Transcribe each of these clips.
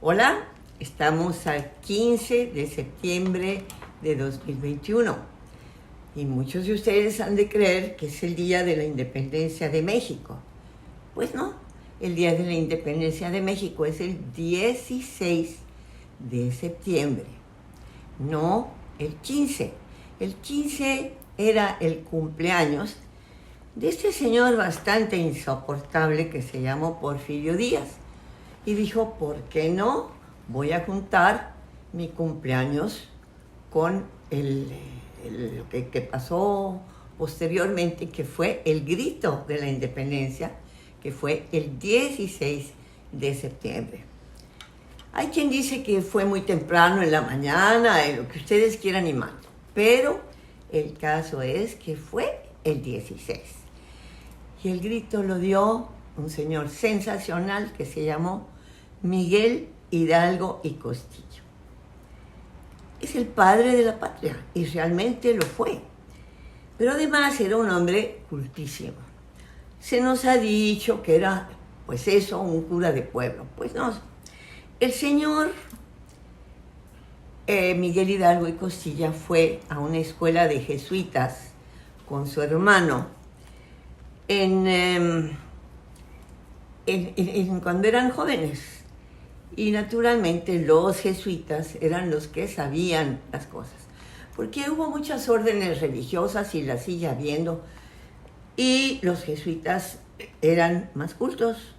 Hola, estamos al 15 de septiembre de 2021 y muchos de ustedes han de creer que es el día de la independencia de México. Pues no, el día de la independencia de México es el 16 de septiembre, no el 15. El 15 era el cumpleaños de este señor bastante insoportable que se llamó Porfirio Díaz. Y dijo, ¿por qué no? Voy a juntar mi cumpleaños con lo que pasó posteriormente, que fue el grito de la independencia, que fue el 16 de septiembre. Hay quien dice que fue muy temprano en la mañana, lo que ustedes quieran y manden, pero el caso es que fue el 16. Y el grito lo dio un señor sensacional que se llamó Miguel Hidalgo y Costillo. Es el padre de la patria, y realmente lo fue. Pero además era un hombre cultísimo. Se nos ha dicho que era, pues eso, un cura de pueblo. Pues no, el señor Miguel Hidalgo y Costilla fue a una escuela de jesuitas con su hermano cuando eran jóvenes. Y naturalmente los jesuitas eran los que sabían las cosas, porque hubo muchas órdenes religiosas y las sigue habiendo, y los jesuitas eran más cultos,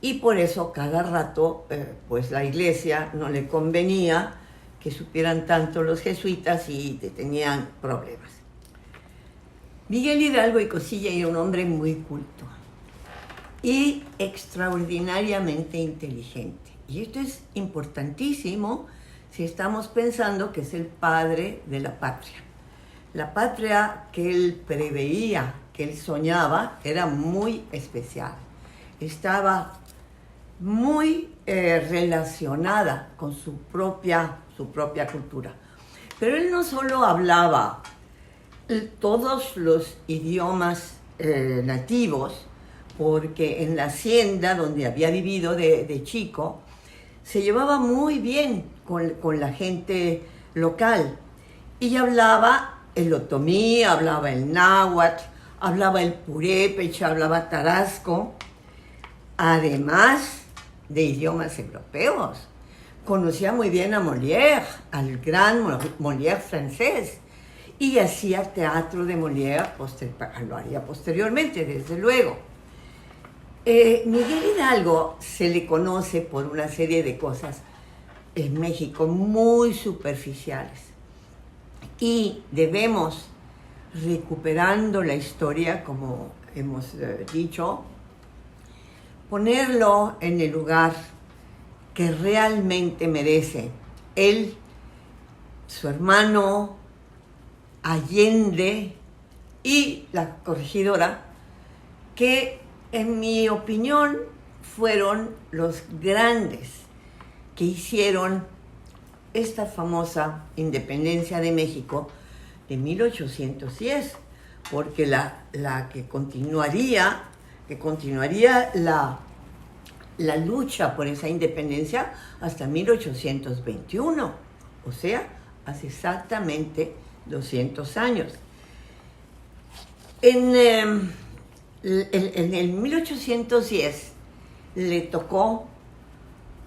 y por eso cada rato pues la iglesia no le convenía que supieran tanto los jesuitas y tenían problemas. Miguel Hidalgo y Costilla era un hombre muy culto y extraordinariamente inteligente. Y esto es importantísimo si estamos pensando que es el padre de la patria. La patria que él preveía, que él soñaba, era muy especial. Estaba muy relacionada con su propia cultura. Pero él no solo hablaba todos los idiomas nativos, porque en la hacienda donde había vivido de chico, se llevaba muy bien con la gente local. Y hablaba el otomí, hablaba el náhuatl, hablaba el purépecha, hablaba tarasco, además de idiomas europeos. Conocía muy bien a Molière, al gran Molière francés, y hacía teatro de Molière, lo haría posteriormente, desde luego. Miguel Hidalgo se le conoce por una serie de cosas en México muy superficiales, y debemos, recuperando la historia, como hemos dicho, ponerlo en el lugar que realmente merece. Él, su hermano Allende y la corregidora, que en mi opinión fueron los grandes que hicieron esta famosa independencia de México de 1810, porque la que continuaría la lucha por esa independencia hasta 1821, o sea, hace exactamente 200 años. En el 1810 le tocó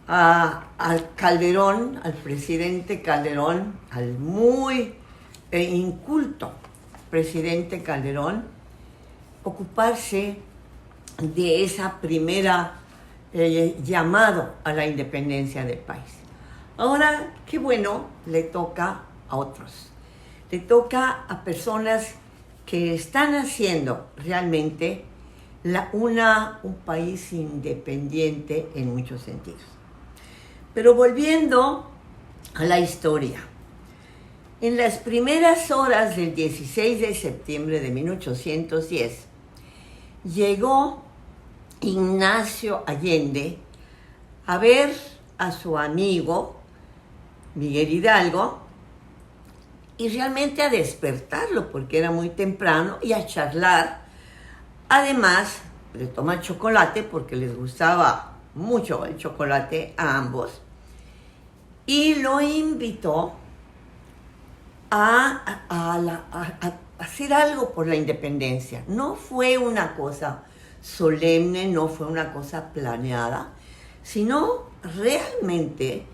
al Calderón, al presidente Calderón, al muy inculto presidente Calderón, ocuparse de esa primera llamado a la independencia del país. Ahora, qué bueno, le toca a otros. Le toca a personas que están haciendo realmente un país independiente en muchos sentidos. Pero volviendo a la historia, en las primeras horas del 16 de septiembre de 1810, llegó Ignacio Allende a ver a su amigo Miguel Hidalgo y realmente a despertarlo, porque era muy temprano, y a charlar. Además de tomar chocolate, porque les gustaba mucho el chocolate a ambos y lo invitó a hacer algo por la independencia. No fue una cosa solemne, no fue una cosa planeada, sino realmente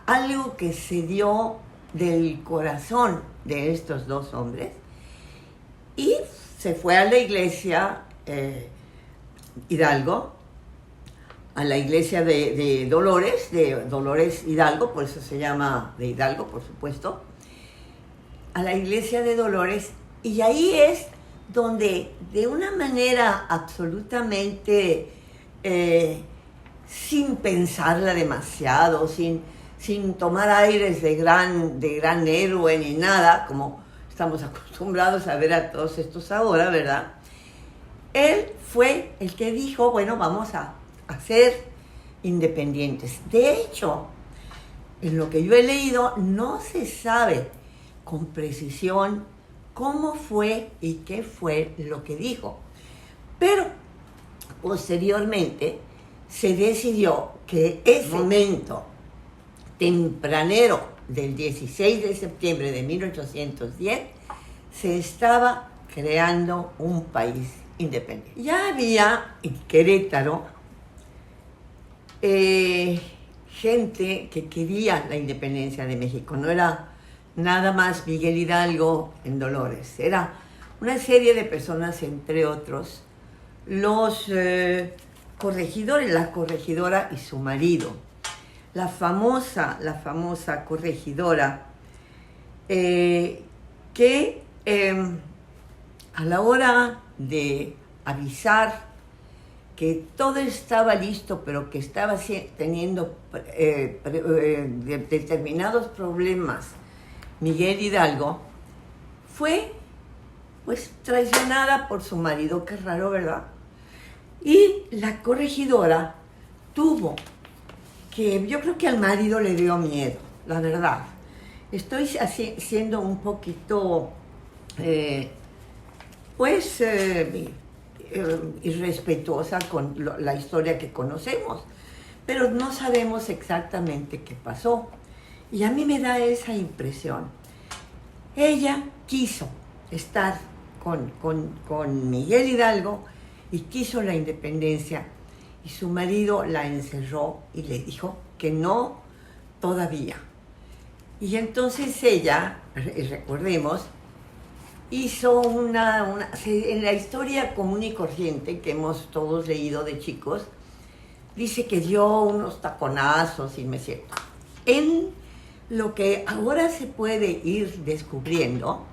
algo que se dio del corazón de estos dos hombres, y se fue a la iglesia Hidalgo, a la iglesia de Dolores Hidalgo, por eso se llama de Hidalgo, por supuesto, a la iglesia de Dolores, y ahí es donde de una manera absolutamente sin pensarla demasiado, sin tomar aires de gran héroe ni nada, como estamos acostumbrados a ver a todos estos ahora, ¿verdad? Él fue el que dijo, bueno, vamos a ser independientes. De hecho, en lo que yo he leído, no se sabe con precisión cómo fue y qué fue lo que dijo. Pero posteriormente se decidió que ese momento tempranero del 16 de septiembre de 1810 se estaba creando un país independiente. Ya había en Querétaro gente que quería la independencia de México. No era nada más Miguel Hidalgo en Dolores, era una serie de personas, entre otros, los corregidores, la corregidora y su marido. La famosa corregidora que a la hora de avisar que todo estaba listo, pero que estaba teniendo determinados problemas, Miguel Hidalgo, fue pues traicionada por su marido, qué raro, ¿verdad? Y la corregidora tuvo que, yo creo que al marido le dio miedo, la verdad. Estoy siendo un poquito, irrespetuosa con la historia que conocemos, pero no sabemos exactamente qué pasó. Y a mí me da esa impresión. Ella quiso estar con Miguel Hidalgo y quiso la independencia, y su marido la encerró y le dijo que no todavía. Y entonces ella, recordemos, hizo en la historia común y corriente que hemos todos leído de chicos, dice que dio unos taconazos, y me es cierto. En lo que ahora se puede ir descubriendo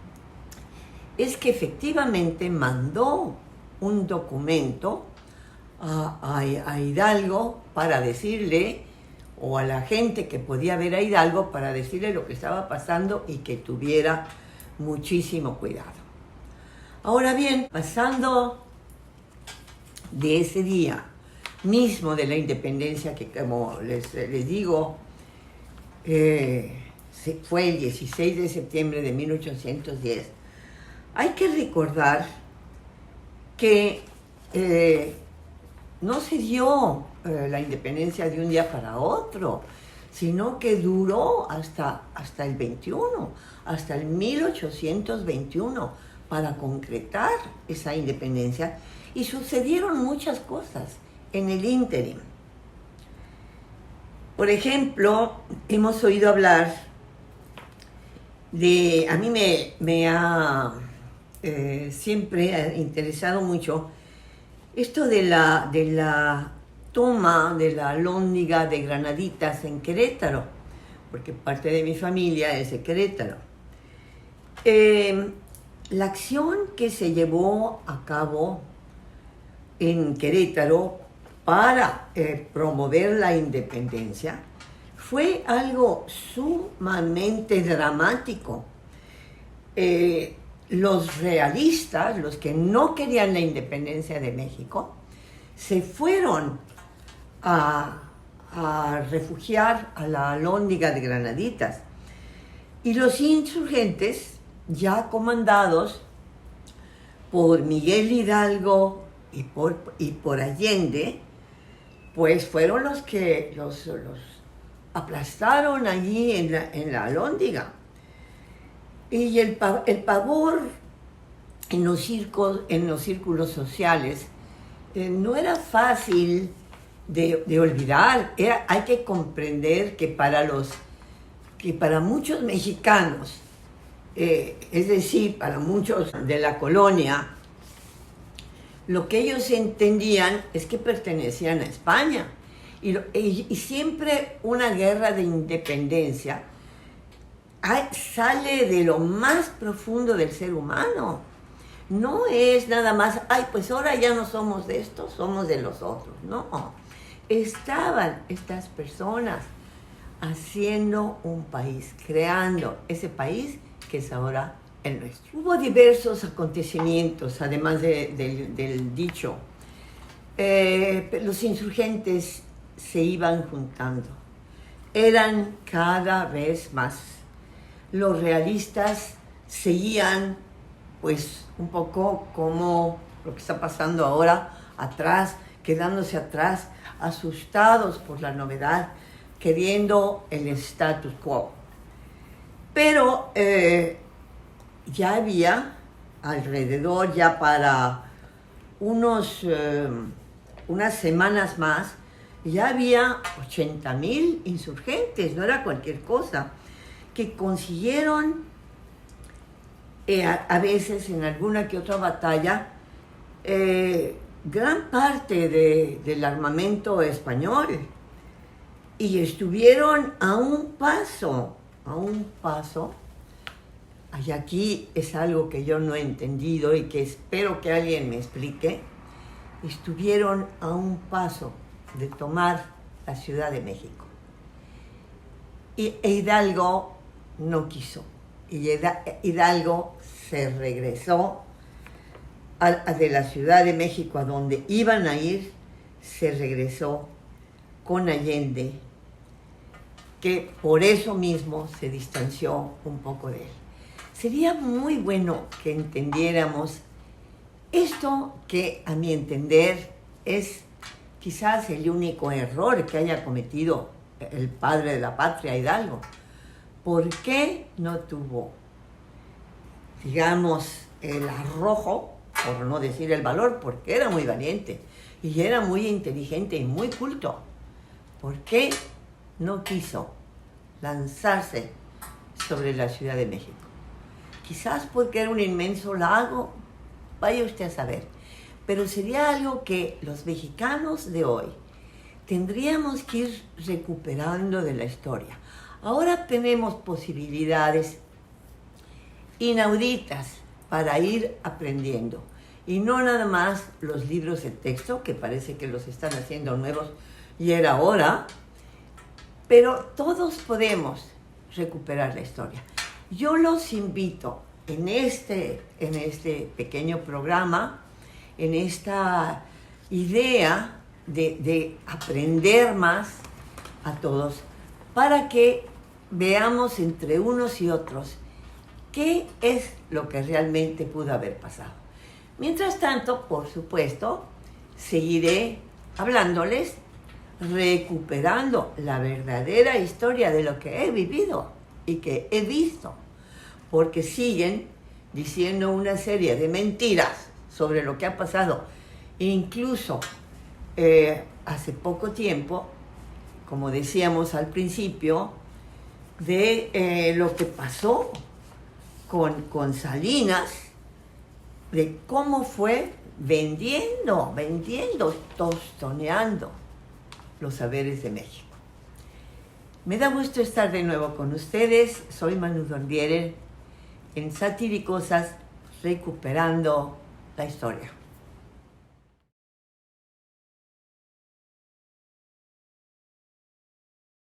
es que efectivamente mandó un documento a Hidalgo para decirle, o a la gente que podía ver a Hidalgo, para decirle lo que estaba pasando y que tuviera muchísimo cuidado. Ahora bien, pasando de ese día mismo de la independencia, que como les digo, fue el 16 de septiembre de 1810, hay que recordar que no se dio la independencia de un día para otro, sino que duró hasta el 21, hasta el 1821, para concretar esa independencia, y sucedieron muchas cosas en el ínterin. Por ejemplo, hemos oído hablar de, a mí me ha siempre interesado mucho esto de la toma de la Alhóndiga de Granaditas en Querétaro, porque parte de mi familia es de Querétaro. La acción que se llevó a cabo en Querétaro para promover la independencia fue algo sumamente dramático. Los realistas, los que no querían la independencia de México, se fueron a refugiar a la Alhóndiga de Granaditas. Y los insurgentes, ya comandados por Miguel Hidalgo y por Allende, pues fueron los que los aplastaron allí en la Alhóndiga. Y el pavor en los círculos sociales no era fácil de olvidar. Hay que comprender que para muchos mexicanos, es decir, para muchos de la colonia, lo que ellos entendían es que pertenecían a España. Y siempre una guerra de independencia sale de lo más profundo del ser humano. No es nada más, pues ahora ya no somos de estos, somos de los otros. No, estaban estas personas haciendo un país, creando ese país que es ahora el nuestro. Hubo diversos acontecimientos, además del dicho. Los insurgentes se iban juntando, eran cada vez más. Los realistas seguían, pues, un poco como lo que está pasando ahora, atrás, quedándose atrás, asustados por la novedad, queriendo el status quo. Pero ya había alrededor, ya para unas semanas más, ya había 80,000 insurgentes, no era cualquier cosa, que consiguieron a veces en alguna que otra batalla gran parte del armamento español, y estuvieron a un paso, y aquí es algo que yo no he entendido y que espero que alguien me explique. Estuvieron a un paso de tomar la Ciudad de México. E Hidalgo no quiso. Y Hidalgo se regresó de la Ciudad de México a donde iban a ir, se regresó con Allende, que por eso mismo se distanció un poco de él. Sería muy bueno que entendiéramos esto, que a mi entender es quizás el único error que haya cometido el padre de la patria, Hidalgo. ¿Por qué no tuvo, digamos, el arrojo, por no decir el valor, porque era muy valiente y era muy inteligente y muy culto? ¿Por qué no quiso lanzarse sobre la Ciudad de México? Quizás porque era un inmenso lago, vaya usted a saber. Pero sería algo que los mexicanos de hoy tendríamos que ir recuperando de la historia. Ahora tenemos posibilidades inauditas para ir aprendiendo. Y no nada más los libros de texto, que parece que los están haciendo nuevos y era hora, pero todos podemos recuperar la historia. Yo los invito en este pequeño programa, en esta idea de aprender más a todos, para que veamos entre unos y otros qué es lo que realmente pudo haber pasado. Mientras tanto, por supuesto, seguiré hablándoles, recuperando la verdadera historia de lo que he vivido y que he visto, porque siguen diciendo una serie de mentiras sobre lo que ha pasado. Incluso hace poco tiempo, como decíamos al principio, de lo que pasó con Salinas, de cómo fue vendiendo, tostoneando los saberes de México. Me da gusto estar de nuevo con ustedes. Soy Manu Dordiere en Satíricosas, recuperando la historia.